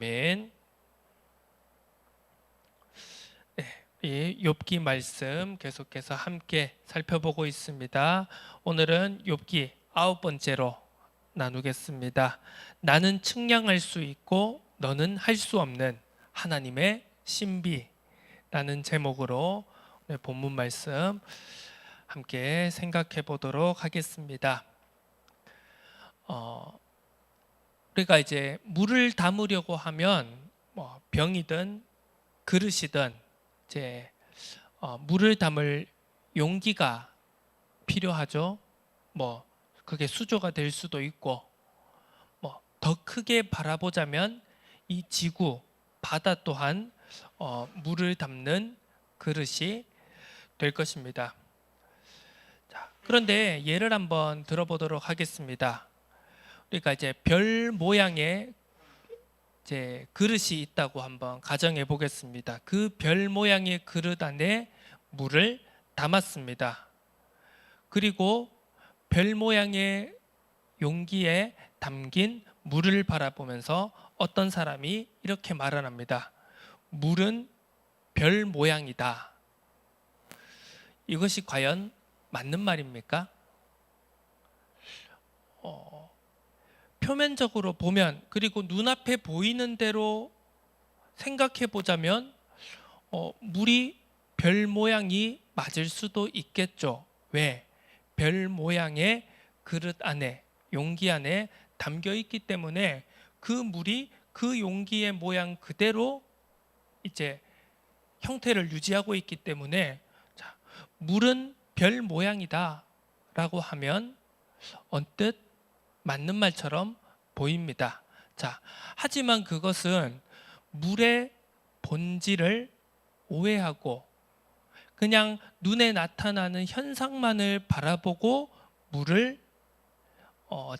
아멘. 네, 이 욥기 말씀 계속해서 함께 살펴보고 있습니다. 오늘은 욥기 9번째로 나누겠습니다. 나는 측량할 수 있고 너는 할 수 없는 하나님의 신비라는 제목으로 오늘 본문 말씀 함께 생각해 보도록 하겠습니다. 우리가 이제 물을 담으려고 하면 병이든 그릇이든 이제 물을 담을 용기가 필요하죠. 그게 수조가 될 수도 있고, 더 크게 바라보자면 이 지구, 바다 또한 물을 담는 그릇이 될 것입니다. 자, 그런데 예를 한번 들어보도록 하겠습니다. 우리가 이제 별 모양의 이제 그릇이 있다고 한번 가정해 보겠습니다. 그 별 모양의 그릇 안에 물을 담았습니다. 그리고 별 모양의 용기에 담긴 물을 바라보면서 어떤 사람이 이렇게 말을 합니다. 물은 별 모양이다. 이것이 과연 맞는 말입니까? 표면적으로 보면, 그리고 눈앞에 보이는 대로 생각해 보자면 물이 별 모양이 맞을 수도 있겠죠. 왜? 별 모양의 그릇 안에, 용기 안에 담겨 있기 때문에 그 물이 그 용기의 모양 그대로 이제 형태를 유지하고 있기 때문에, 자, 물은 별 모양이다 라고 하면 언뜻 맞는 말처럼 보입니다. 자, 하지만 그것은 물의 본질을 오해하고 그냥 눈에 나타나는 현상만을 바라보고 물을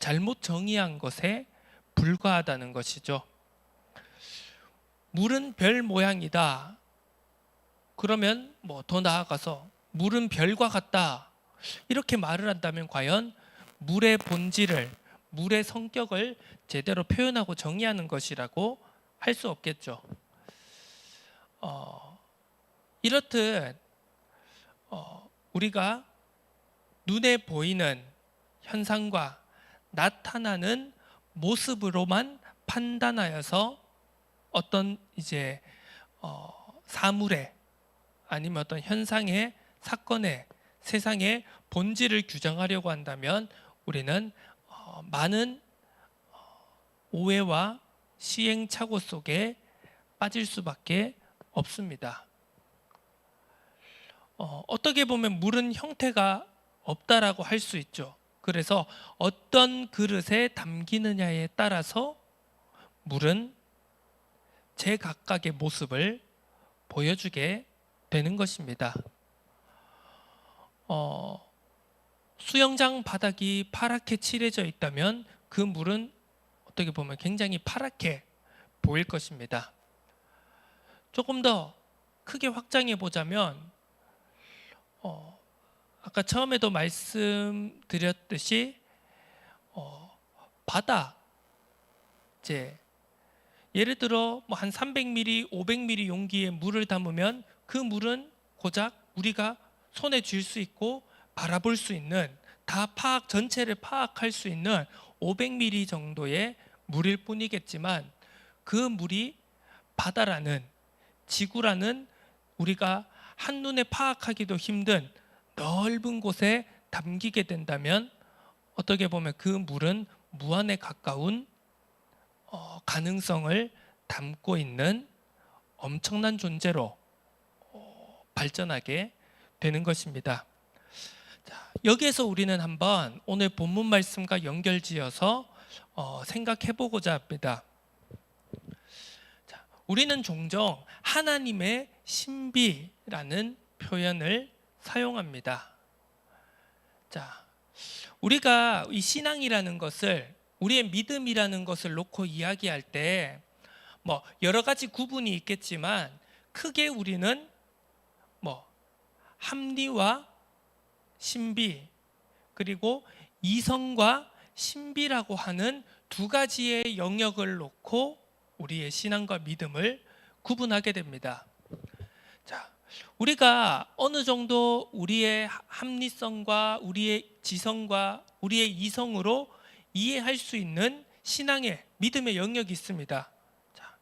잘못 정의한 것에 불과하다는 것이죠. 물은 별 모양이다. 그러면 더 나아가서 물은 별과 같다. 이렇게 말을 한다면 과연 물의 본질을, 물의 성격을 제대로 표현하고 정의하는 것이라고 할 수 없겠죠. 이렇듯 우리가 눈에 보이는 현상과 나타나는 모습으로만 판단하여서 어떤 이제 사물의 아니면 어떤 현상의, 사건의, 세상의 본질을 규정하려고 한다면 우리는 많은 오해와 시행착오 속에 빠질 수밖에 없습니다. 어떻게 보면 물은 형태가 없다라고 할 수 있죠. 그래서 어떤 그릇에 담기느냐에 따라서 물은 제각각의 모습을 보여주게 되는 것입니다. 수영장 바닥이 파랗게 칠해져 있다면 그 물은 어떻게 보면 굉장히 파랗게 보일 것입니다. 조금 더 크게 확장해 보자면 아까 처음에도 말씀드렸듯이 바다, 이제 예를 들어 한 300ml, 500ml 용기에 물을 담으면 그 물은 고작 우리가 손에 쥘 수 있고 바라볼 수 있는, 다 전체를 파악할 수 있는 500ml 정도의 물일 뿐이겠지만, 그 물이 바다라는, 지구라는 우리가 한눈에 파악하기도 힘든 넓은 곳에 담기게 된다면 어떻게 보면 그 물은 무한에 가까운 가능성을 담고 있는 엄청난 존재로 발전하게 되는 것입니다. 자, 여기에서 우리는 한번 오늘 본문 말씀과 연결지어서 생각해 보고자 합니다. 자, 우리는 종종 하나님의 신비라는 표현을 사용합니다. 자, 우리가 이 신앙이라는 것을, 우리의 믿음이라는 것을 놓고 이야기할 때 여러 가지 구분이 있겠지만 크게 우리는 합리와 신비, 그리고 이성과 신비라고 하는 두 가지의 영역을 놓고 우리의 신앙과 믿음을 구분하게 됩니다. 자, 우리가 어느 정도 우리의 합리성과 우리의 지성과 우리의 이성으로 이해할 수 있는 신앙의 믿음의 영역이 있습니다. 자,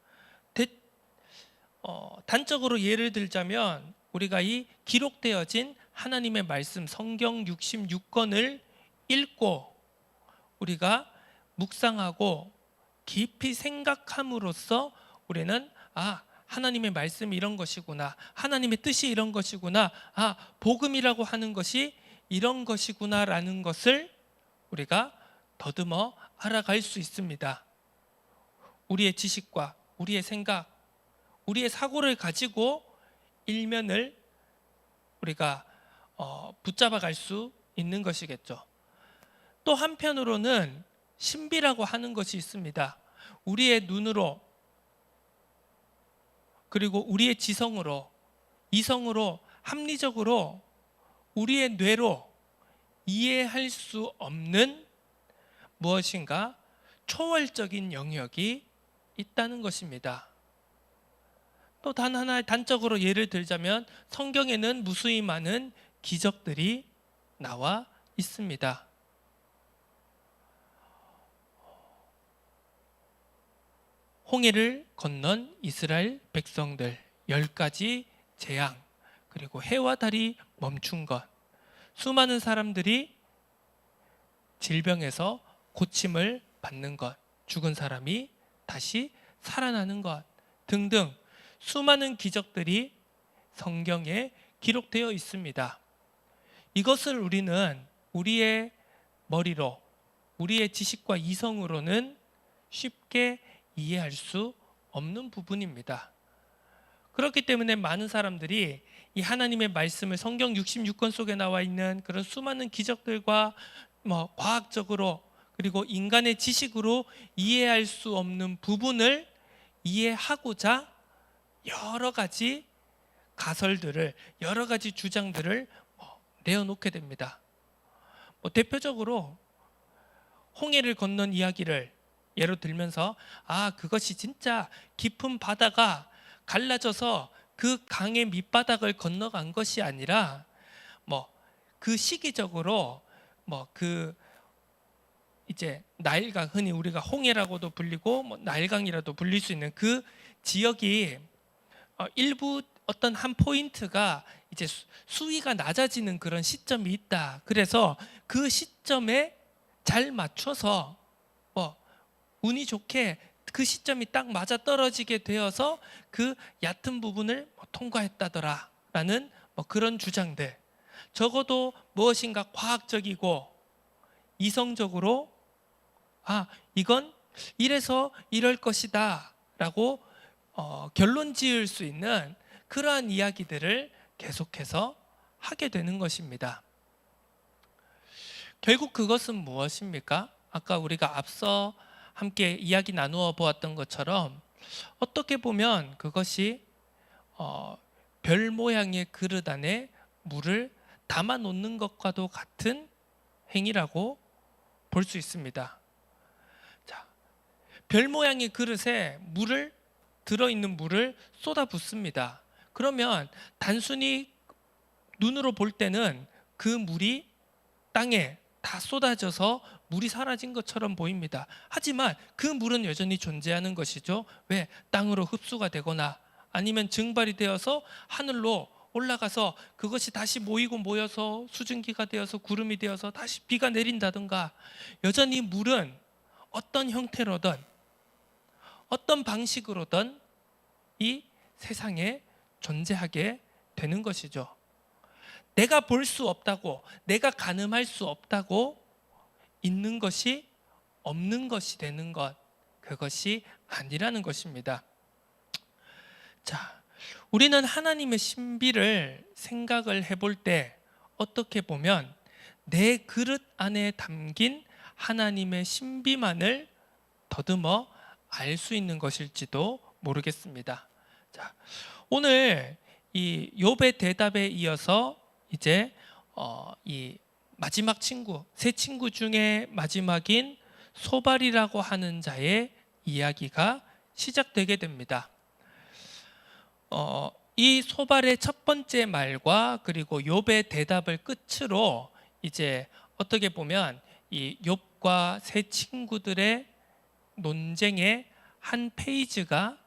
단적으로 예를 들자면 우리가 이 기록되어진 하나님의 말씀 성경 66권을 읽고 우리가 묵상하고 깊이 생각함으로써 우리는 하나님의 말씀이 이런 것이구나, 하나님의 뜻이 이런 것이구나, 복음이라고 하는 것이 이런 것이구나 라는 것을 우리가 더듬어 알아갈 수 있습니다. 우리의 지식과 우리의 생각, 우리의 사고를 가지고 일면을 우리가 붙잡아 갈 수 있는 것이겠죠. 또 한편으로는 신비라고 하는 것이 있습니다. 우리의 눈으로 그리고 우리의 지성으로, 이성으로, 합리적으로 우리의 뇌로 이해할 수 없는 무엇인가 초월적인 영역이 있다는 것입니다. 또 단 하나의 단적으로 예를 들자면 성경에는 무수히 많은 기적들이 나와 있습니다. 홍해를 건넌 이스라엘 백성들, 10가지 재앙, 그리고 해와 달이 멈춘 것, 수많은 사람들이 질병에서 고침을 받는 것, 죽은 사람이 다시 살아나는 것 등등 수많은 기적들이 성경에 기록되어 있습니다. 이것을 우리는 우리의 머리로, 우리의 지식과 이성으로는 쉽게 이해할 수 없는 부분입니다. 그렇기 때문에 많은 사람들이 이 하나님의 말씀을 성경 66권 속에 나와 있는 그런 수많은 기적들과 과학적으로 그리고 인간의 지식으로 이해할 수 없는 부분을 이해하고자 여러 가지 가설들을, 여러 가지 주장들을 내어놓게 됩니다. 대표적으로 홍해를 건넌 이야기를 예로 들면서 그것이 진짜 깊은 바다가 갈라져서 그 강의 밑바닥을 건너간 것이 아니라 그 시기적으로 그 이제 나일강, 흔히 우리가 홍해라고도 불리고 나일강이라도 불릴 수 있는 그 지역이 일부 어떤 한 포인트가 이제 수위가 낮아지는 그런 시점이 있다. 그래서 그 시점에 잘 맞춰서 운이 좋게 그 시점이 딱 맞아 떨어지게 되어서 그 얕은 부분을 통과했다더라 라는 그런 주장들, 적어도 무엇인가 과학적이고 이성적으로 이건 이래서 이럴 것이다 라고 결론 지을 수 있는 그러한 이야기들을 계속해서 하게 되는 것입니다. 결국 그것은 무엇입니까? 아까 우리가 앞서 함께 이야기 나누어 보았던 것처럼 어떻게 보면 그것이 별 모양의 그릇 안에 물을 담아 놓는 것과도 같은 행위라고 볼 수 있습니다. 자, 별 모양의 그릇에 들어있는 물을 쏟아 붓습니다. 그러면 단순히 눈으로 볼 때는 그 물이 땅에 다 쏟아져서 물이 사라진 것처럼 보입니다. 하지만 그 물은 여전히 존재하는 것이죠. 왜? 땅으로 흡수가 되거나 아니면 증발이 되어서 하늘로 올라가서 그것이 다시 모여서 수증기가 되어서 구름이 되어서 다시 비가 내린다든가, 여전히 물은 어떤 형태로든 어떤 방식으로든 이 세상에 존재하게 되는 것이죠. 내가 볼 수 없다고, 내가 가늠할 수 없다고 있는 것이 없는 것이 되는 것, 그것이 아니라는 것입니다. 자, 우리는 하나님의 신비를 생각을 해볼 때 어떻게 보면 내 그릇 안에 담긴 하나님의 신비만을 더듬어 알 수 있는 것일지도 모르겠습니다. 자, 오늘 이 욥의 대답에 이어서 이제 이 마지막 친구, 세 친구 중에 마지막인 소발이라고 하는 자의 이야기가 시작되게 됩니다. 이 소발의 첫 번째 말과 그리고 욥의 대답을 끝으로 이제 어떻게 보면 이 욥과 세 친구들의 논쟁의 한 페이지가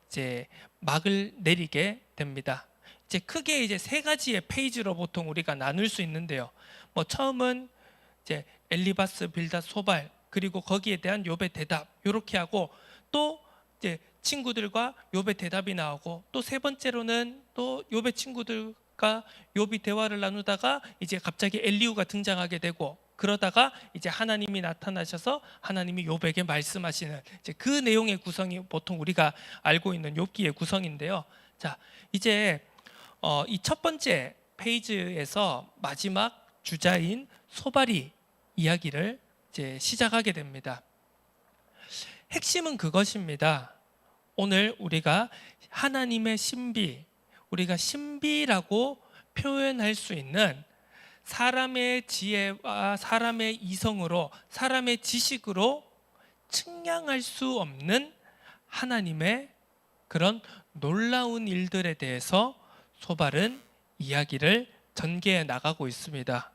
이제 막을 내리게 됩니다. 이제 크게 이제 세 가지의 페이지로 보통 우리가 나눌 수 있는데요. 뭐 처음은 이제 엘리바스, 빌닷, 소발, 그리고 거기에 대한 욥의 대답 이렇게 하고, 또 이제 친구들과 욥의 대답이 나오고, 또 세 번째로는 또 욥의 친구들과 욥이 대화를 나누다가 이제 갑자기 엘리후가 등장하게 되고, 그러다가 이제 하나님이 나타나셔서 하나님이 욥에게 말씀하시는 이제 그 내용의 구성이 보통 우리가 알고 있는 욥기의 구성인데요. 자, 이제 이 첫 번째 페이지에서 마지막 주자인 소발이 이야기를 이제 시작하게 됩니다. 핵심은 그것입니다. 오늘 우리가 하나님의 신비, 우리가 신비라고 표현할 수 있는 사람의 지혜와 사람의 이성으로, 사람의 지식으로 측량할 수 없는 하나님의 그런 놀라운 일들에 대해서 소발은 이야기를 전개해 나가고 있습니다.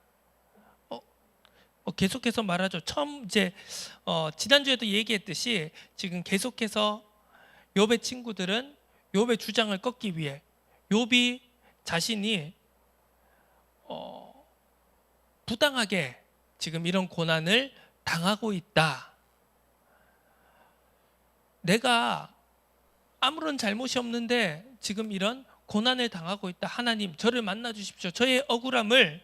계속해서 말하죠. 처음 이제 지난주에도 얘기했듯이 지금 계속해서 욥의 친구들은 욥의 주장을 꺾기 위해 욥이 자신이 부당하게 지금 이런 고난을 당하고 있다. 내가 아무런 잘못이 없는데 지금 이런 고난을 당하고 있다. 하나님, 저를 만나 주십시오. 저의 억울함을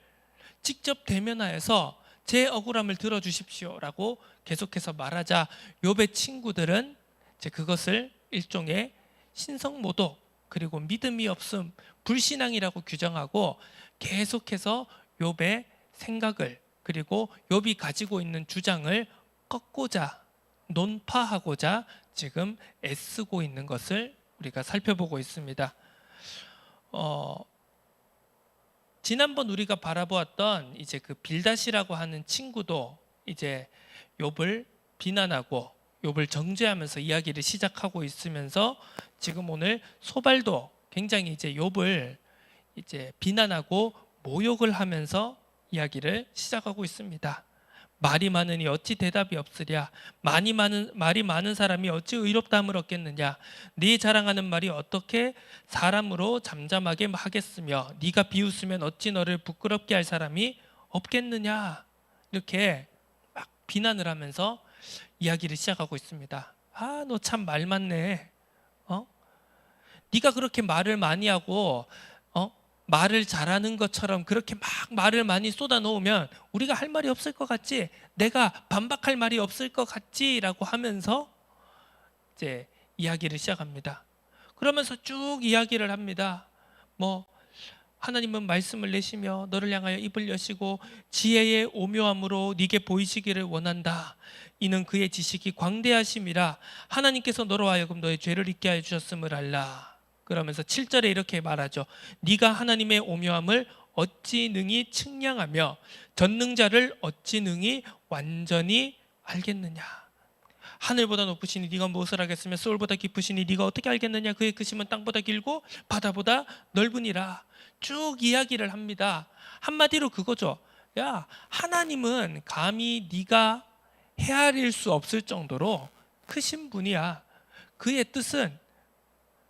직접 대면하여서 제 억울함을 들어주십시오라고 계속해서 말하자 욥의 친구들은 이제 그것을 일종의 신성모독, 그리고 믿음이 없음, 불신앙이라고 규정하고 계속해서 욥의 생각을, 그리고 욥이 가지고 있는 주장을 꺾고자, 논파하고자 지금 애쓰고 있는 것을 우리가 살펴보고 있습니다. 지난번 우리가 바라보았던 이제 그 빌닷이라고 하는 친구도 이제 욥을 비난하고 욥을 정죄하면서 이야기를 시작하고 있으면서, 지금 오늘 소발도 굉장히 이제 욥을 이제 비난하고 모욕을 하면서 이야기를 시작하고 있습니다. 말이 많으니 어찌 대답이 없으랴. 말이 많은 사람이 어찌 의롭다함을 얻겠느냐. 네 자랑하는 말이 어떻게 사람으로 잠잠하게 하겠으며 네가 비웃으면 어찌 너를 부끄럽게 할 사람이 없겠느냐. 이렇게 막 비난을 하면서 이야기를 시작하고 있습니다. 아, 너 참 말 많네. 네가 그렇게 말을 많이 하고 말을 잘하는 것처럼 그렇게 막 말을 많이 쏟아 놓으면 우리가 할 말이 없을 것 같지? 내가 반박할 말이 없을 것 같지? 라고 하면서 이제 이야기를 시작합니다. 그러면서 쭉 이야기를 합니다. 뭐 하나님은 말씀을 내시며 너를 향하여 입을 여시고 지혜의 오묘함으로 네게 보이시기를 원한다. 이는 그의 지식이 광대하심이라. 하나님께서 너로 하여금 너의 죄를 잊게 하여 주셨음을 알라. 그러면서 7절에 이렇게 말하죠. 네가 하나님의 오묘함을 어찌 능히 측량하며 전능자를 어찌 능히 완전히 알겠느냐. 하늘보다 높으시니 네가 무엇을 하겠으며 수월보다 깊으시니 네가 어떻게 알겠느냐. 그의 크심은 땅보다 길고 바다보다 넓으니라. 쭉 이야기를 합니다. 한마디로 그거죠. 야, 하나님은 감히 네가 헤아릴 수 없을 정도로 크신 분이야. 그의 뜻은,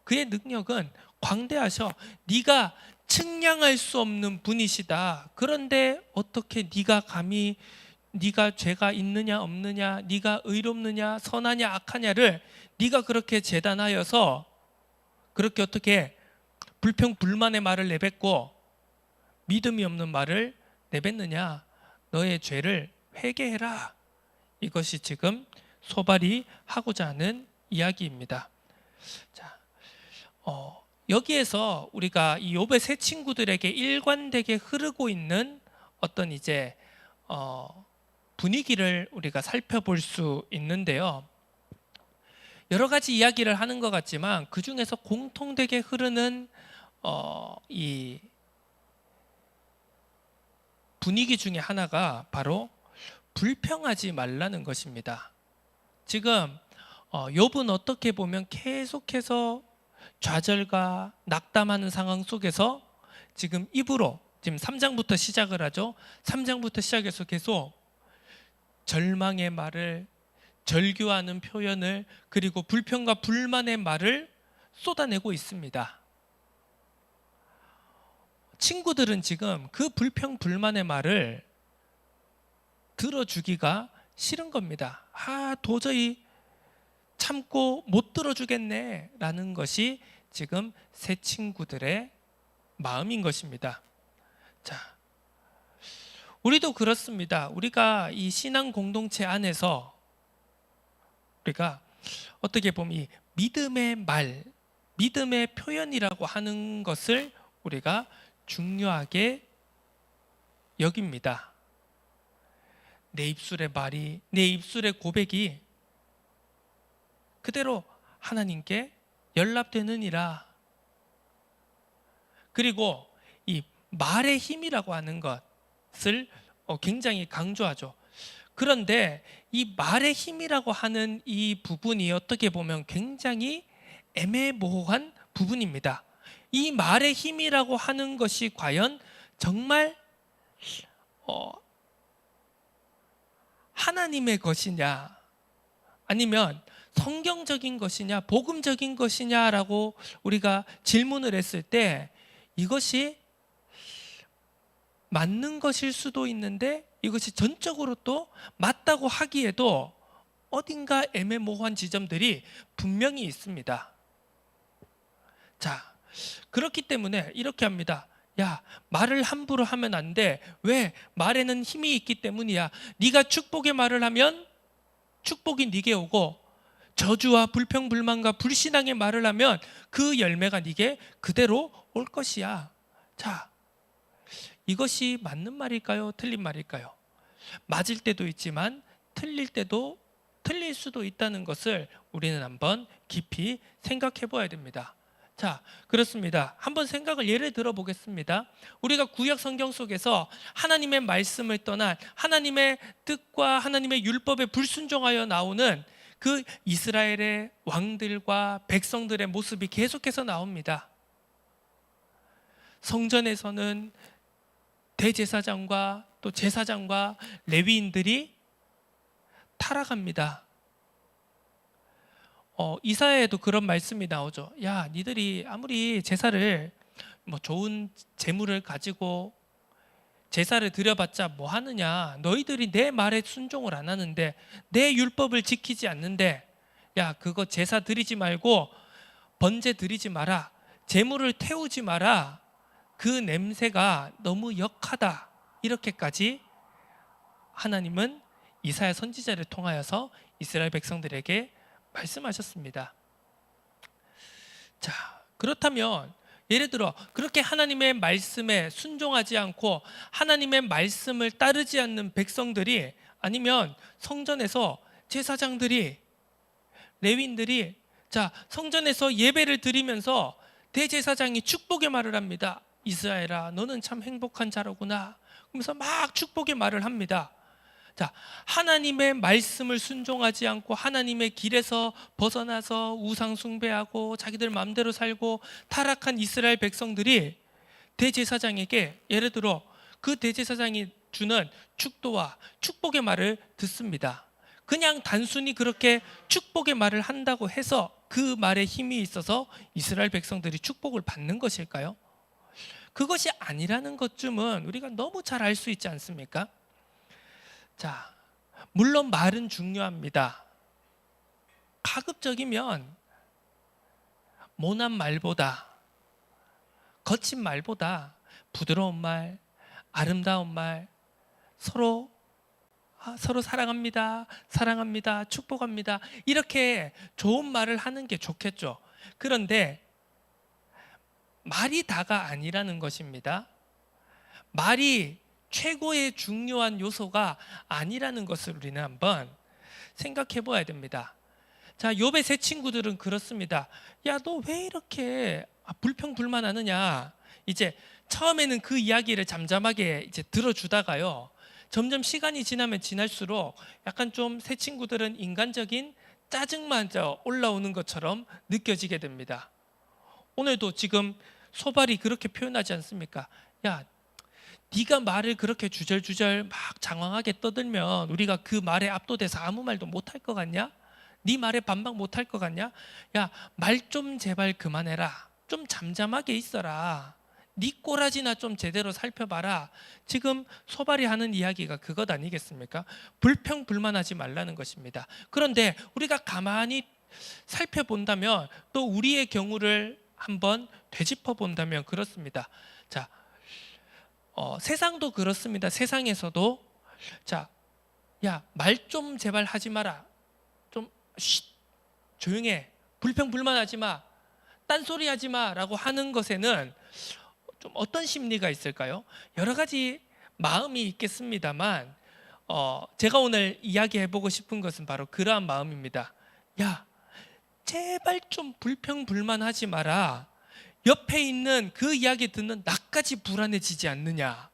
그의 능력은 광대하셔. 네가 측량할 수 없는 분이시다. 그런데 어떻게 네가 감히 네가 죄가 있느냐 없느냐, 네가 의롭느냐 선하냐 악하냐를 네가 그렇게 재단하여서 그렇게 어떻게 불평불만의 말을 내뱉고 믿음이 없는 말을 내뱉느냐. 너의 죄를 회개해라. 이것이 지금 소발이 하고자 하는 이야기입니다. 자, 여기에서 우리가 이 욥의 세 친구들에게 일관되게 흐르고 있는 어떤 이제 분위기를 우리가 살펴볼 수 있는데요. 여러 가지 이야기를 하는 것 같지만 그 중에서 공통되게 흐르는 이 분위기 중에 하나가 바로 불평하지 말라는 것입니다. 지금 욥은 어떻게 보면 계속해서 좌절과 낙담하는 상황 속에서 지금 입으로 지금 3장부터 시작을 하죠. 3장부터 시작해서 계속 절망의 말을, 절규하는 표현을, 그리고 불평과 불만의 말을 쏟아내고 있습니다. 친구들은 지금 그 불평 불만의 말을 들어주기가 싫은 겁니다. 도저히 참고 못 들어주겠네 라는 것이 지금 새 친구들의 마음인 것입니다. 자, 우리도 그렇습니다. 우리가 이 신앙 공동체 안에서 우리가 어떻게 보면 이 믿음의 말, 믿음의 표현이라고 하는 것을 우리가 중요하게 여깁니다. 내 입술의 말이, 내 입술의 고백이 그대로 하나님께 연락되느니라. 그리고 이 말의 힘이라고 하는 것을 굉장히 강조하죠. 그런데 이 말의 힘이라고 하는 이 부분이 어떻게 보면 굉장히 애매모호한 부분입니다. 이 말의 힘이라고 하는 것이 과연 정말 하나님의 것이냐, 아니면 성경적인 것이냐, 복음적인 것이냐라고 우리가 질문을 했을 때 이것이 맞는 것일 수도 있는데 이것이 전적으로 또 맞다고 하기에도 어딘가 애매모호한 지점들이 분명히 있습니다. 자, 그렇기 때문에 이렇게 합니다. 야, 말을 함부로 하면 안 돼. 왜? 말에는 힘이 있기 때문이야. 네가 축복의 말을 하면 축복이 네게 오고, 저주와 불평불만과 불신앙의 말을 하면 그 열매가 네게 그대로 올 것이야. 자, 이것이 맞는 말일까요? 틀린 말일까요? 맞을 때도 있지만 틀릴 수도 있다는 것을 우리는 한번 깊이 생각해 봐야 됩니다. 자, 그렇습니다. 한번 생각을 예를 들어 보겠습니다. 우리가 구약 성경 속에서 하나님의 말씀을 떠난, 하나님의 뜻과 하나님의 율법에 불순종하여 나오는 그 이스라엘의 왕들과 백성들의 모습이 계속해서 나옵니다. 성전에서는 대제사장과 또 제사장과 레위인들이 타락합니다. 이사야에도 그런 말씀이 나오죠. 야, 니들이 아무리 제사를 좋은 재물을 가지고 제사를 드려봤자 뭐 하느냐. 너희들이 내 말에 순종을 안 하는데, 내 율법을 지키지 않는데, 야, 그거 제사 드리지 말고 번제 드리지 마라. 재물을 태우지 마라. 그 냄새가 너무 역하다. 이렇게까지 하나님은 이사야 선지자를 통하여서 이스라엘 백성들에게 말씀하셨습니다. 자, 그렇다면 예를 들어 그렇게 하나님의 말씀에 순종하지 않고 하나님의 말씀을 따르지 않는 백성들이, 아니면 성전에서 제사장들이, 레위인들이 성전에서 예배를 드리면서 대제사장이 축복의 말을 합니다. 이스라엘아, 너는 참 행복한 자로구나. 그러면서 막 축복의 말을 합니다. 자, 하나님의 말씀을 순종하지 않고 하나님의 길에서 벗어나서 우상 숭배하고 자기들 마음대로 살고 타락한 이스라엘 백성들이 대제사장에게, 예를 들어 그 대제사장이 주는 축도와 축복의 말을 듣습니다. 그냥 단순히 그렇게 축복의 말을 한다고 해서 그 말에 힘이 있어서 이스라엘 백성들이 축복을 받는 것일까요? 그것이 아니라는 것쯤은 우리가 너무 잘 알 수 있지 않습니까? 자, 물론 말은 중요합니다. 가급적이면 모난 말보다, 거친 말보다 부드러운 말, 아름다운 말, 서로 사랑합니다, 사랑합니다, 축복합니다, 이렇게 좋은 말을 하는 게 좋겠죠. 그런데 말이 다가 아니라는 것입니다. 말이 최고의 중요한 요소가 아니라는 것을 우리는 한번 생각해 봐야 됩니다. 자, 욥의 세 친구들은 그렇습니다. 야, 너 왜 이렇게 불평불만하느냐. 이제 처음에는 그 이야기를 잠잠하게 이제 들어주다가요, 점점 시간이 지나면 지날수록 약간 좀 새 친구들은 인간적인 짜증만 올라오는 것처럼 느껴지게 됩니다. 오늘도 지금 소발이 그렇게 표현하지 않습니까? 야, 네가 말을 그렇게 주절주절 막 장황하게 떠들면 우리가 그 말에 압도돼서 아무 말도 못할 것 같냐? 네 말에 반박 못할 것 같냐? 야, 말 좀 제발 그만해라. 좀 잠잠하게 있어라. 네 꼬라지나 좀 제대로 살펴봐라. 지금 소발이 하는 이야기가 그것 아니겠습니까? 불평불만하지 말라는 것입니다. 그런데 우리가 가만히 살펴본다면 또 우리의 경우를 한번 되짚어 본다면 그렇습니다. 자, 세상도 그렇습니다. 세상에서도 자, 야, 말 좀 제발 하지 마라. 좀 조용해. 불평불만하지 마. 딴소리 하지 마라고 하는 것에는 좀 어떤 심리가 있을까요? 여러 가지 마음이 있겠습니다만 제가 오늘 이야기해보고 싶은 것은 바로 그러한 마음입니다. 야, 제발 좀 불평불만하지 마라. 옆에 있는 그 이야기 듣는 나까지 불안해지지 않느냐.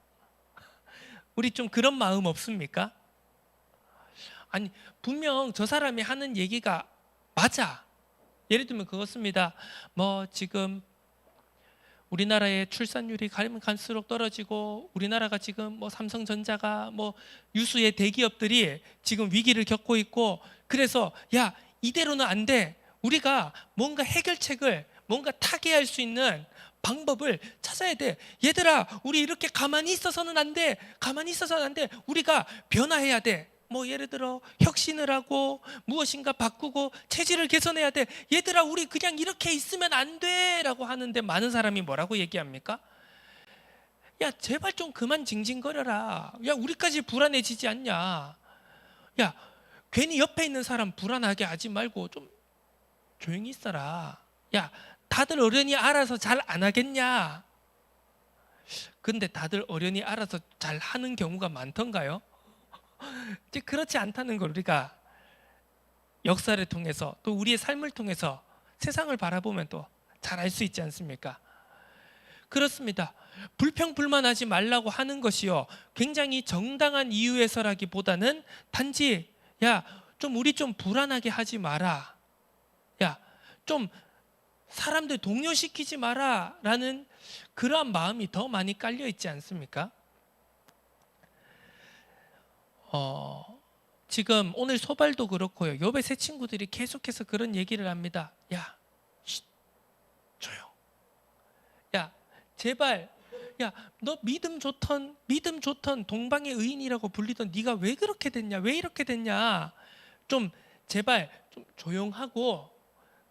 우리 좀 그런 마음 없습니까? 아니, 분명 저 사람이 하는 얘기가 맞아. 예를 들면 그렇습니다. 뭐 지금 우리나라의 출산율이 가면 갈수록 떨어지고 우리나라가 지금 뭐 삼성전자가 뭐 유수의 대기업들이 지금 위기를 겪고 있고 그래서 야, 이대로는 안 돼. 우리가 뭔가 해결책을 뭔가 타개할 수 있는 방법을 찾아야 돼. 얘들아, 우리 이렇게 가만히 있어서는 안 돼. 가만히 있어서는 안 돼. 우리가 변화해야 돼. 뭐 예를 들어 혁신을 하고 무엇인가 바꾸고 체질을 개선해야 돼. 얘들아, 우리 그냥 이렇게 있으면 안 돼 라고 하는데 많은 사람이 뭐라고 얘기합니까? 야, 제발 좀 그만 징징거려라. 야, 우리까지 불안해지지 않냐. 야, 괜히 옆에 있는 사람 불안하게 하지 말고 좀 조용히 있어라. 야, 다들 어련히 알아서 잘 안 하겠냐. 근데 다들 어련히 알아서 잘 하는 경우가 많던가요? 이제 그렇지 않다는 걸 우리가 역사를 통해서 또 우리의 삶을 통해서 세상을 바라보면 또 잘 알 수 있지 않습니까? 그렇습니다. 불평불만하지 말라고 하는 것이요, 굉장히 정당한 이유에서라기보다는 단지 야, 좀 우리 좀 불안하게 하지 마라. 야, 좀 사람들 동요시키지 마라 라는 그러한 마음이 더 많이 깔려 있지 않습니까? 지금 오늘 소발도 그렇고요, 욥의 세 친구들이 계속해서 그런 얘기를 합니다. 야, 조용. 야, 제발. 야, 너 믿음 좋던 동방의 의인이라고 불리던 네가 왜 그렇게 됐냐? 왜 이렇게 됐냐? 좀 제발 좀 조용하고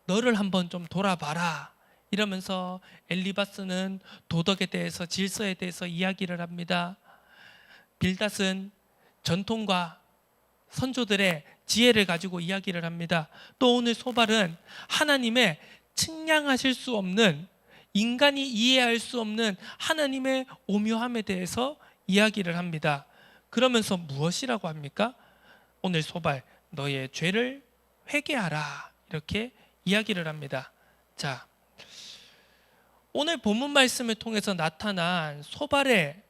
너를 한번 좀 돌아봐라. 이러면서 엘리바스는 도덕에 대해서, 질서에 대해서 이야기를 합니다. 빌닷은 전통과 선조들의 지혜를 가지고 이야기를 합니다. 또 오늘 소발은 하나님의 측량하실 수 없는, 인간이 이해할 수 없는 하나님의 오묘함에 대해서 이야기를 합니다. 그러면서 무엇이라고 합니까? 오늘 소발, 너의 죄를 회개하라. 이렇게 이야기를 합니다. 자, 오늘 본문 말씀을 통해서 나타난 소발의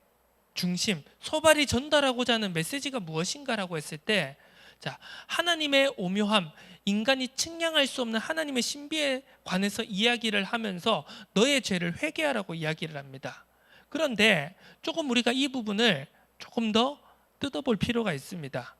중심, 소발이 전달하고자 하는 메시지가 무엇인가라고 했을 때, 자, 하나님의 오묘함, 인간이 측량할 수 없는 하나님의 신비에 관해서 이야기를 하면서 너의 죄를 회개하라고 이야기를 합니다. 그런데 조금 우리가 이 부분을 조금 더 뜯어볼 필요가 있습니다.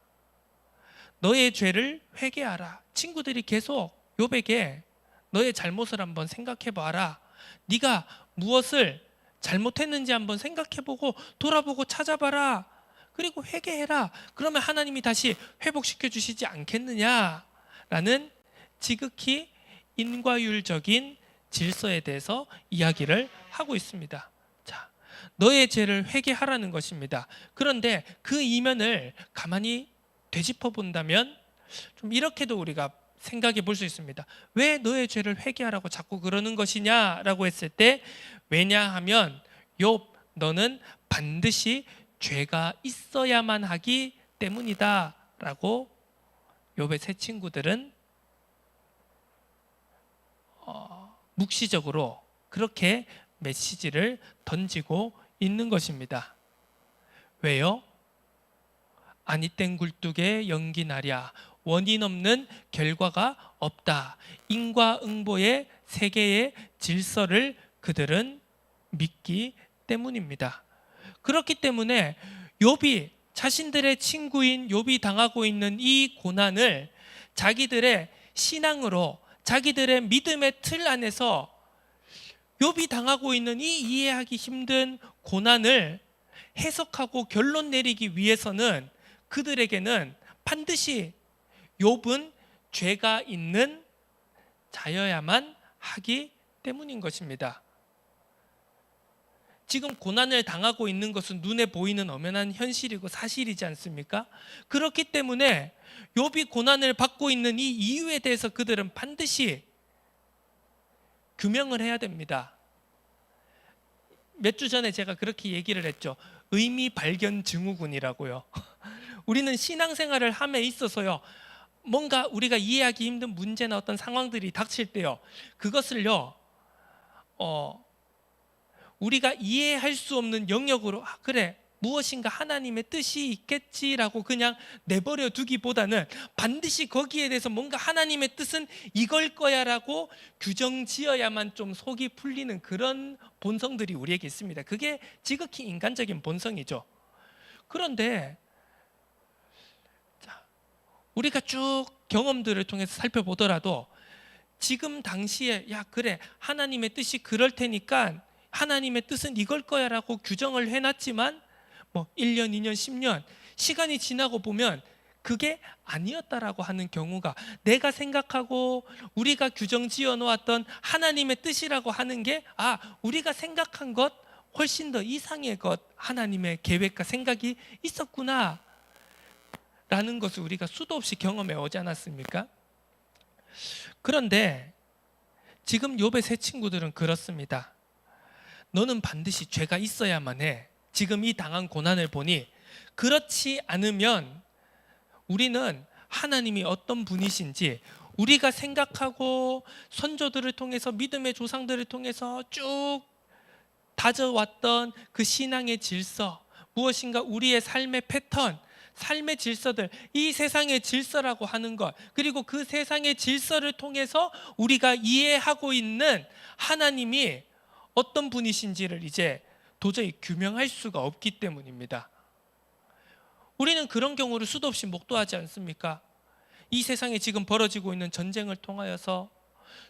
너의 죄를 회개하라. 친구들이 계속 욥에게 너의 잘못을 한번 생각해 봐라. 네가 무엇을 잘못했는지 한번 생각해보고 돌아보고 찾아봐라. 그리고 회개해라. 그러면 하나님이 다시 회복시켜 주시지 않겠느냐라는 지극히 인과율적인 질서에 대해서 이야기를 하고 있습니다. 자, 너의 죄를 회개하라는 것입니다. 그런데 그 이면을 가만히 되짚어 본다면 좀 이렇게도 우리가 생각해 볼 수 있습니다. 왜 너의 죄를 회개하라고 자꾸 그러는 것이냐라고 했을 때, 왜냐하면 욥, 너는 반드시 죄가 있어야만 하기 때문이다 라고 욥의 세 친구들은 묵시적으로 그렇게 메시지를 던지고 있는 것입니다. 왜요? 아니 땡 굴뚝에 연기 나랴, 원인 없는 결과가 없다. 인과응보의 세계의 질서를 그들은 믿기 때문입니다. 그렇기 때문에 욥이 자신들의 친구인 욥이 당하고 있는 이 고난을 자기들의 신앙으로, 자기들의 믿음의 틀 안에서 욥이 당하고 있는 이 이해하기 힘든 고난을 해석하고 결론 내리기 위해서는 그들에게는 반드시 욥은 죄가 있는 자여야만 하기 때문인 것입니다. 지금 고난을 당하고 있는 것은 눈에 보이는 엄연한 현실이고 사실이지 않습니까? 그렇기 때문에 욥이 고난을 받고 있는 이 이유에 대해서 그들은 반드시 규명을 해야 됩니다. 몇 주 전에 제가 그렇게 얘기를 했죠. 의미 발견 증후군이라고요. 우리는 신앙생활을 함에 있어서요, 뭔가 우리가 이해하기 힘든 문제나 어떤 상황들이 닥칠 때요, 그것을요 우리가 이해할 수 없는 영역으로 그래 무엇인가 하나님의 뜻이 있겠지라고 그냥 내버려 두기보다는 반드시 거기에 대해서 뭔가 하나님의 뜻은 이걸 거야라고 규정 지어야만 좀 속이 풀리는 그런 본성들이 우리에게 있습니다. 그게 지극히 인간적인 본성이죠. 그런데 우리가 쭉 경험들을 통해서 살펴보더라도 지금 당시에 야 그래 하나님의 뜻이 그럴 테니까 하나님의 뜻은 이걸 거야라고 규정을 해놨지만 1년, 2년, 10년 시간이 지나고 보면 그게 아니었다라고 하는 경우가, 내가 생각하고 우리가 규정 지어 놓았던 하나님의 뜻이라고 하는 게 우리가 생각한 것 훨씬 더 이상의 것, 하나님의 계획과 생각이 있었구나 라는 것을 우리가 수도 없이 경험해 오지 않았습니까? 그런데 지금 욥의 세 친구들은 그렇습니다. 너는 반드시 죄가 있어야만 해. 지금 이 당한 고난을 보니 그렇지 않으면 우리는 하나님이 어떤 분이신지, 우리가 생각하고 선조들을 통해서 믿음의 조상들을 통해서 쭉 다져왔던 그 신앙의 질서, 무엇인가 우리의 삶의 패턴, 삶의 질서들, 이 세상의 질서라고 하는 것, 그리고 그 세상의 질서를 통해서 우리가 이해하고 있는 하나님이 어떤 분이신지를 이제 도저히 규명할 수가 없기 때문입니다. 우리는 그런 경우를 수도 없이 목도하지 않습니까? 이 세상에 지금 벌어지고 있는 전쟁을 통하여서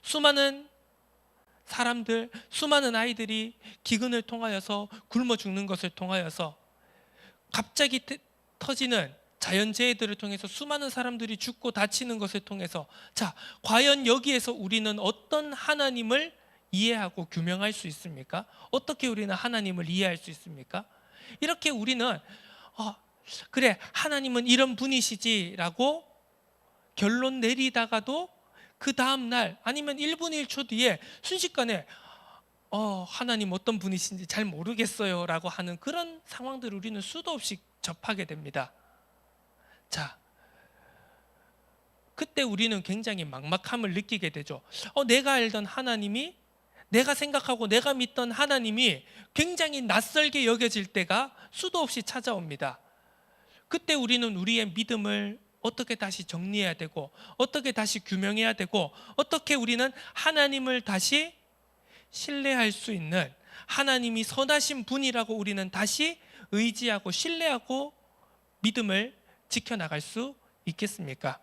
수많은 사람들, 수많은 아이들이 기근을 통하여서 굶어 죽는 것을 통하여서 갑자기 터지는 자연재해들을 통해서 수많은 사람들이 죽고 다치는 것을 통해서 과연 여기에서 우리는 어떤 하나님을 이해하고 규명할 수 있습니까? 어떻게 우리는 하나님을 이해할 수 있습니까? 이렇게 우리는 그래 하나님은 이런 분이시지라고 결론 내리다가도 그 다음 날 아니면 1분 1초 뒤에 순식간에 하나님 어떤 분이신지 잘 모르겠어요 라고 하는 그런 상황들을 우리는 수도 없이 접하게 됩니다. 그때 우리는 굉장히 막막함을 느끼게 되죠. 내가 알던 하나님이, 내가 생각하고 내가 믿던 하나님이 굉장히 낯설게 여겨질 때가 수도 없이 찾아옵니다. 그때 우리는 우리의 믿음을 어떻게 다시 정리해야 되고, 어떻게 다시 규명해야 되고, 어떻게 우리는 하나님을 다시 신뢰할 수 있는, 하나님이 선하신 분이라고 우리는 다시 의지하고 신뢰하고 믿음을 지켜나갈 수 있겠습니까?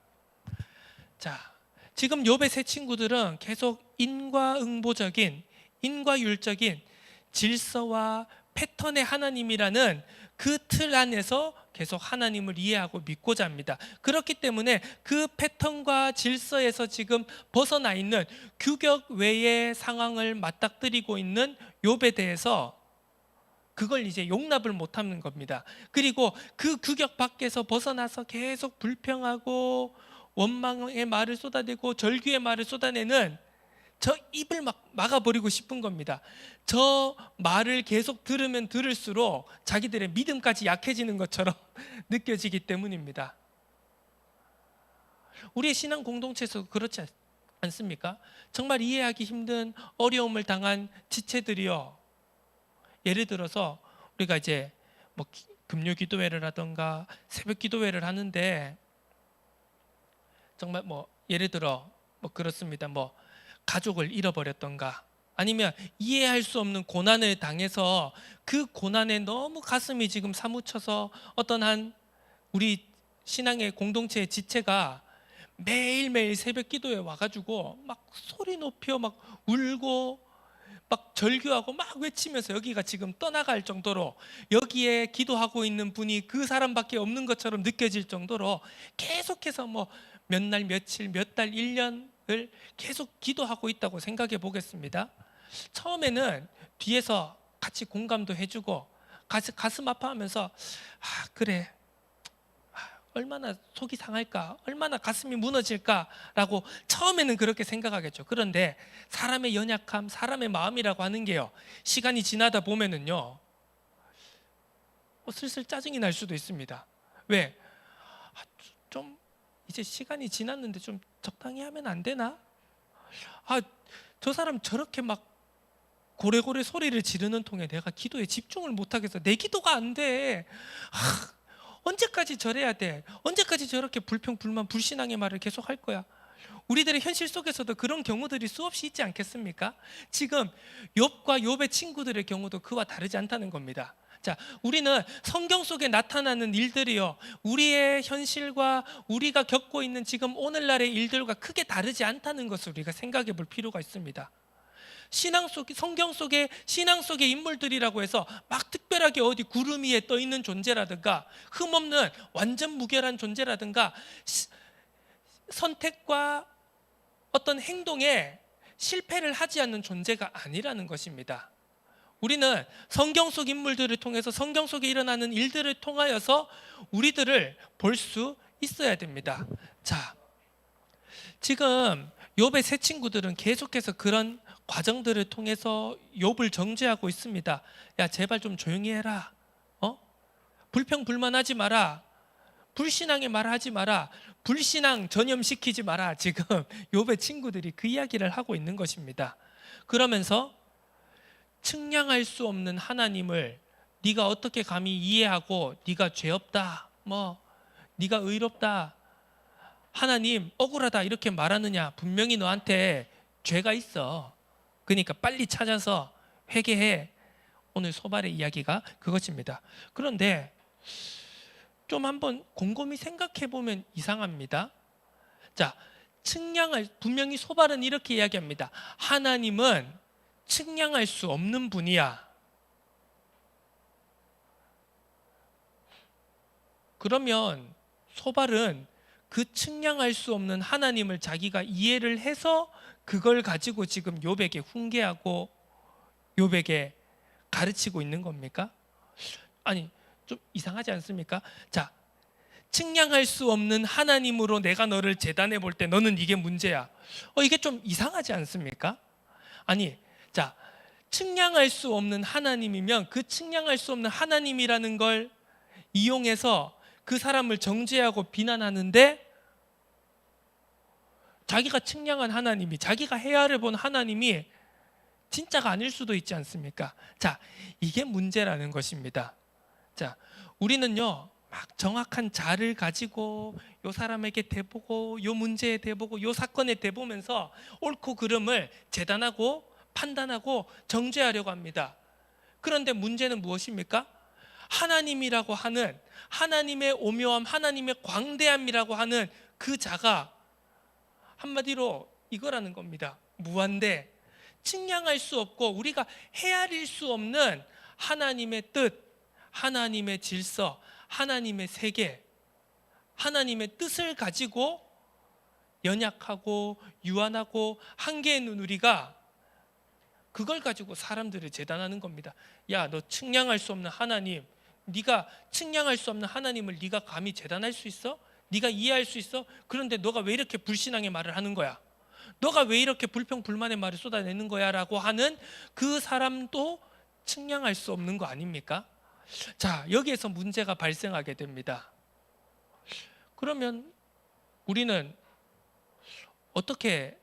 지금 욥의 세 친구들은 계속 인과응보적인, 인과율적인 질서와 패턴의 하나님이라는 그 틀 안에서 계속 하나님을 이해하고 믿고자 합니다. 그렇기 때문에 그 패턴과 질서에서 지금 벗어나 있는 규격 외의 상황을 맞닥뜨리고 있는 욥에 대해서 그걸 이제 용납을 못하는 겁니다. 그리고 그 규격 밖에서 벗어나서 계속 불평하고 원망의 말을 쏟아내고 절규의 말을 쏟아내는 저 입을 막아버리고 싶은 겁니다. 저 말을 계속 들으면 들을수록 자기들의 믿음까지 약해지는 것처럼 느껴지기 때문입니다. 우리의 신앙 공동체에서 그렇지 않습니까? 정말 이해하기 힘든 어려움을 당한 지체들이요, 예를 들어서 우리가 이제 금요 기도회를 하던가 새벽 기도회를 하는데 정말 뭐 예를 들어 뭐 그렇습니다. 뭐 가족을 잃어버렸던가 아니면 이해할 수 없는 고난을 당해서 그 고난에 너무 가슴이 지금 사무쳐서 어떤 한 우리 신앙의 공동체의 지체가 매일매일 새벽 기도에 와가지고 막 소리 높여 막 울고 막 절규하고 막 외치면서 여기가 지금 떠나갈 정도로 여기에 기도하고 있는 분이 그 사람밖에 없는 것처럼 느껴질 정도로 계속해서 뭐 몇 날 며칠 몇 달 1년을 계속 기도하고 있다고 생각해 보겠습니다. 처음에는 뒤에서 같이 공감도 해주고 가슴 아파하면서 그래 얼마나 속이 상할까, 얼마나 가슴이 무너질까라고 처음에는 그렇게 생각하겠죠. 그런데 사람의 연약함, 사람의 마음이라고 하는 게요, 시간이 지나다 보면은요, 슬슬 짜증이 날 수도 있습니다. 왜? 좀 이제 시간이 지났는데 좀 적당히 하면 안 되나? 저 사람 저렇게 막 고래고래 소리를 지르는 통에 내가 기도에 집중을 못하겠어. 내 기도가 안 돼. 언제까지 저래야 돼? 언제까지 저렇게 불평, 불만, 불신앙의 말을 계속 할 거야? 우리들의 현실 속에서도 그런 경우들이 수없이 있지 않겠습니까? 지금 욥과 욥의 친구들의 경우도 그와 다르지 않다는 겁니다. 자, 우리는 성경 속에 나타나는 일들이요, 우리의 현실과 우리가 겪고 있는 지금 오늘날의 일들과 크게 다르지 않다는 것을 우리가 생각해 볼 필요가 있습니다. 성경 속의 신앙 속의 인물들이라고 해서 막 특별하게 어디 구름 위에 떠 있는 존재라든가 흠없는 완전 무결한 존재라든가 선택과 어떤 행동에 실패를 하지 않는 존재가 아니라는 것입니다. 우리는 성경 속 인물들을 통해서 성경 속에 일어나는 일들을 통하여서 우리들을 볼 수 있어야 됩니다. 자, 지금 욥의 세 친구들은 계속해서 그런 과정들을 통해서 욥을 정죄하고 있습니다. 야, 제발 좀 조용히 해라. 불평불만하지 마라. 불신앙의 말 하지 마라. 불신앙 전염시키지 마라. 지금 욥의 친구들이 그 이야기를 하고 있는 것입니다. 그러면서 측량할 수 없는 하나님을 네가 어떻게 감히 이해하고 네가 죄 없다, 네가 의롭다, 하나님 억울하다 이렇게 말하느냐? 분명히 너한테 죄가 있어. 그러니까 빨리 찾아서 회개해. 오늘 소발의 이야기가 그것입니다. 그런데 좀 한번 곰곰이 생각해 보면 이상합니다. 자, 분명히 소발은 이렇게 이야기합니다. 하나님은 측량할 수 없는 분이야. 그러면 소발은 그 측량할 수 없는 하나님을 자기가 이해를 해서 그걸 가지고 지금 욥에게 훈계하고 욥에게 가르치고 있는 겁니까? 아니, 좀 이상하지 않습니까? 자, 측량할 수 없는 하나님으로 내가 너를 재단해 볼 때 너는 이게 문제야. 이게 좀 이상하지 않습니까? 아니, 자, 측량할 수 없는 하나님이면 그 측량할 수 없는 하나님이라는 걸 이용해서 그 사람을 정죄하고 비난하는데 자기가 측량한 하나님이, 자기가 헤아려 본 하나님이 진짜가 아닐 수도 있지 않습니까? 자, 이게 문제라는 것입니다. 자, 우리는요, 막 정확한 자를 가지고 요 사람에게 대보고 요 문제에 대보고 요 사건에 대보면서 옳고 그름을 재단하고 판단하고 정죄하려고 합니다. 그런데 문제는 무엇입니까? 하나님이라고 하는, 하나님의 오묘함, 하나님의 광대함이라고 하는 그 자가 한마디로 이거라는 겁니다. 무한대, 측량할 수 없고 우리가 헤아릴 수 없는 하나님의 뜻, 하나님의 질서, 하나님의 세계, 하나님의 뜻을 가지고 연약하고 유한하고 한계에 있는 우리가 그걸 가지고 사람들을 재단하는 겁니다. 야, 너 측량할 수 없는 하나님, 네가 측량할 수 없는 하나님을 네가 감히 재단할 수 있어? 네가 이해할 수 있어? 그런데 너가 왜 이렇게 불신앙의 말을 하는 거야? 너가 왜 이렇게 불평불만의 말을 쏟아내는 거야? 라고 하는 그 사람도 측량할 수 없는 거 아닙니까? 자, 여기에서 문제가 발생하게 됩니다. 그러면 우리는 어떻게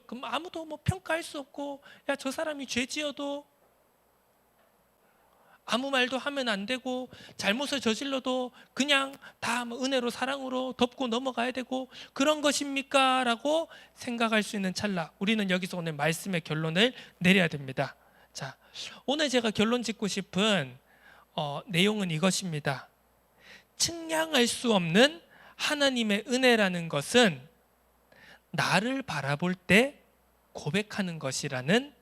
그럼 아무도 평가할 수 없고, 야, 저 사람이 죄 지어도 아무 말도 하면 안 되고, 잘못을 저질러도 그냥 다 은혜로 사랑으로 덮고 넘어가야 되고 그런 것입니까? 라고 생각할 수 있는 찰나, 우리는 여기서 오늘 말씀의 결론을 내려야 됩니다. 자, 오늘 제가 결론 짓고 싶은 내용은 이것입니다. 측량할 수 없는 하나님의 은혜라는 것은 나를 바라볼 때 고백하는 것이라는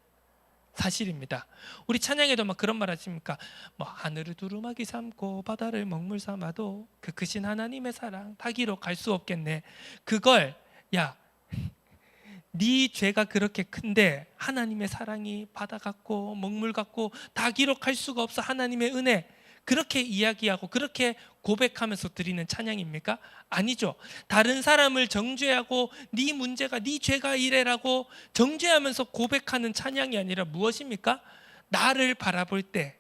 사실입니다. 우리 찬양에도 막 그런 말 하십니까? 뭐 하늘을 두루마기 삼고 바다를 먹물 삼아도 그 크신 하나님의 사랑 다 기록할 수 없겠네. 그걸 야, 네 죄가 그렇게 큰데 하나님의 사랑이 바다 같고 먹물 같고 다 기록할 수가 없어. 하나님의 은혜, 그렇게 이야기하고 그렇게 고백하면서 드리는 찬양입니까? 아니죠. 다른 사람을 정죄하고 네 문제가, 네 죄가 이래라고 정죄하면서 고백하는 찬양이 아니라 무엇입니까? 나를 바라볼 때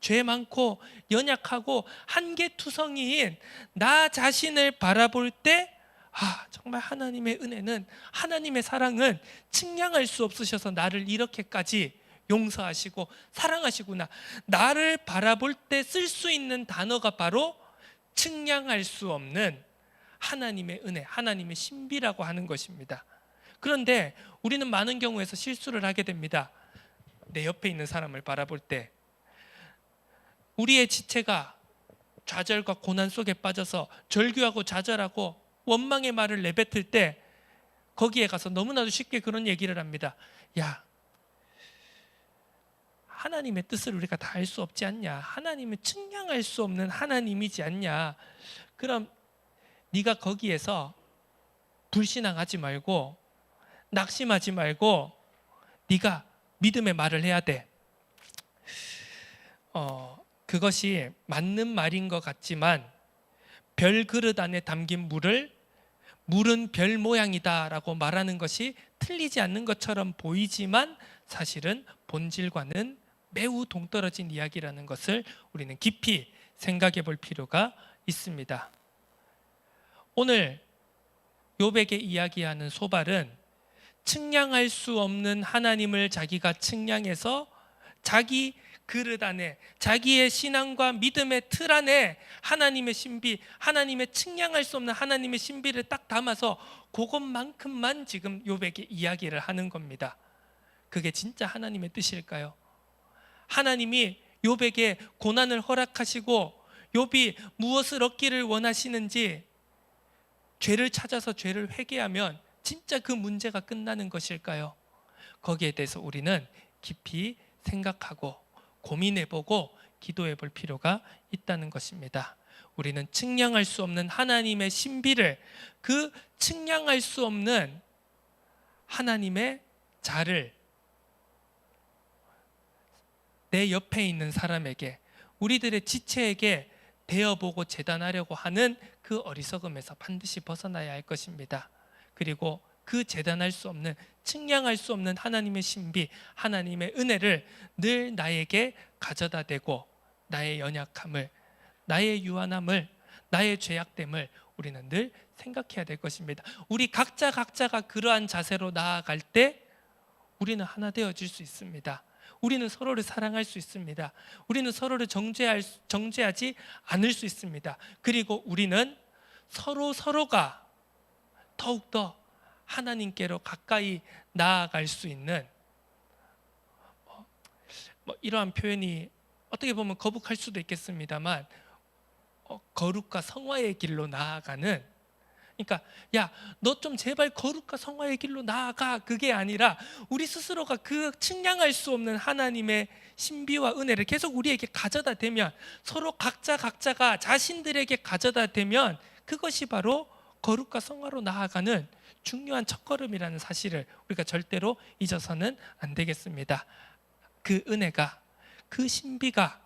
죄 많고 연약하고 한계투성이인 나 자신을 바라볼 때 정말 하나님의 은혜는, 하나님의 사랑은 측량할 수 없으셔서 나를 이렇게까지 용서하시고 사랑하시구나. 나를 바라볼 때 쓸 수 있는 단어가 바로 측량할 수 없는 하나님의 은혜, 하나님의 신비라고 하는 것입니다. 그런데 우리는 많은 경우에서 실수를 하게 됩니다. 내 옆에 있는 사람을 바라볼 때 우리의 지체가 좌절과 고난 속에 빠져서 절규하고 좌절하고 원망의 말을 내뱉을 때 거기에 가서 너무나도 쉽게 그런 얘기를 합니다. 야, 하나님의 뜻을 우리가 다 알 수 없지 않냐? 하나님은 측량할 수 없는 하나님이지 않냐? 그럼 네가 거기에서 불신앙하지 말고 낙심하지 말고 네가 믿음의 말을 해야 돼. 그것이 맞는 말인 것 같지만 별 그릇 안에 담긴 물은 별 모양이다라고 말하는 것이 틀리지 않는 것처럼 보이지만 사실은 본질과는 매우 동떨어진 이야기라는 것을 우리는 깊이 생각해 볼 필요가 있습니다. 오늘 욥에게 이야기하는 소발은 측량할 수 없는 하나님을 자기가 측량해서 자기 그릇 안에, 자기의 신앙과 믿음의 틀 안에 하나님의 신비, 하나님의 측량할 수 없는 하나님의 신비를 딱 담아서 그것만큼만 지금 욥에게 이야기를 하는 겁니다. 그게 진짜 하나님의 뜻일까요? 하나님이 욥에게 고난을 허락하시고 욥이 무엇을 얻기를 원하시는지, 죄를 찾아서 죄를 회개하면 진짜 그 문제가 끝나는 것일까요? 거기에 대해서 우리는 깊이 생각하고 고민해보고 기도해볼 필요가 있다는 것입니다. 우리는 측량할 수 없는 하나님의 신비를, 그 측량할 수 없는 하나님의 자를 내 옆에 있는 사람에게, 우리들의 지체에게 대어보고 재단하려고 하는 그 어리석음에서 반드시 벗어나야 할 것입니다. 그리고 그 재단할 수 없는, 측량할 수 없는 하나님의 신비, 하나님의 은혜를 늘 나에게 가져다 대고 나의 연약함을, 나의 유한함을, 나의 죄악됨을 우리는 늘 생각해야 될 것입니다. 우리 각자가 그러한 자세로 나아갈 때 우리는 하나 되어질 수 있습니다. 우리는 서로를 사랑할 수 있습니다. 우리는 서로를 정죄하지 않을 수 있습니다. 그리고 우리는 서로가 더욱더 하나님께로 가까이 나아갈 수 있는, 이러한 표현이 어떻게 보면 거북할 수도 있겠습니다만 거룩과 성화의 길로 나아가는, 그러니까 야, 너 좀 제발 거룩과 성화의 길로 나아가, 그게 아니라 우리 스스로가 그 측량할 수 없는 하나님의 신비와 은혜를 계속 우리에게 가져다 대면, 서로 각자가 자신들에게 가져다 대면 그것이 바로 거룩과 성화로 나아가는 중요한 첫걸음이라는 사실을 우리가 절대로 잊어서는 안 되겠습니다. 그 은혜가, 그 신비가,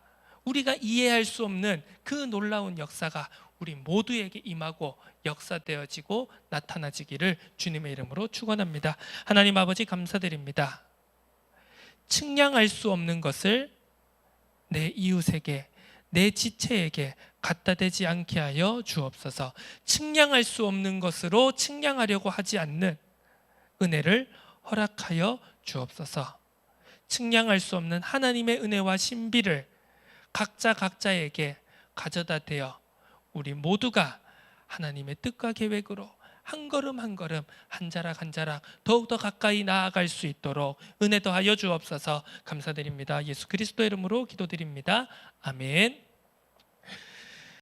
우리가 이해할 수 없는 그 놀라운 역사가 우리 모두에게 임하고 역사되어지고 나타나지기를 주님의 이름으로 축원합니다. 하나님 아버지, 감사드립니다. 측량할 수 없는 것을 내 이웃에게, 내 지체에게 갖다 대지 않게 하여 주옵소서. 측량할 수 없는 것으로 측량하려고 하지 않는 은혜를 허락하여 주옵소서. 측량할 수 없는 하나님의 은혜와 신비를 각자에게 가져다 대어 우리 모두가 하나님의 뜻과 계획으로 한 걸음 한 걸음, 한 자락 한 자락 더욱더 가까이 나아갈 수 있도록 은혜 더하여 주옵소서. 감사드립니다. 예수 그리스도 이름으로 기도드립니다. 아멘.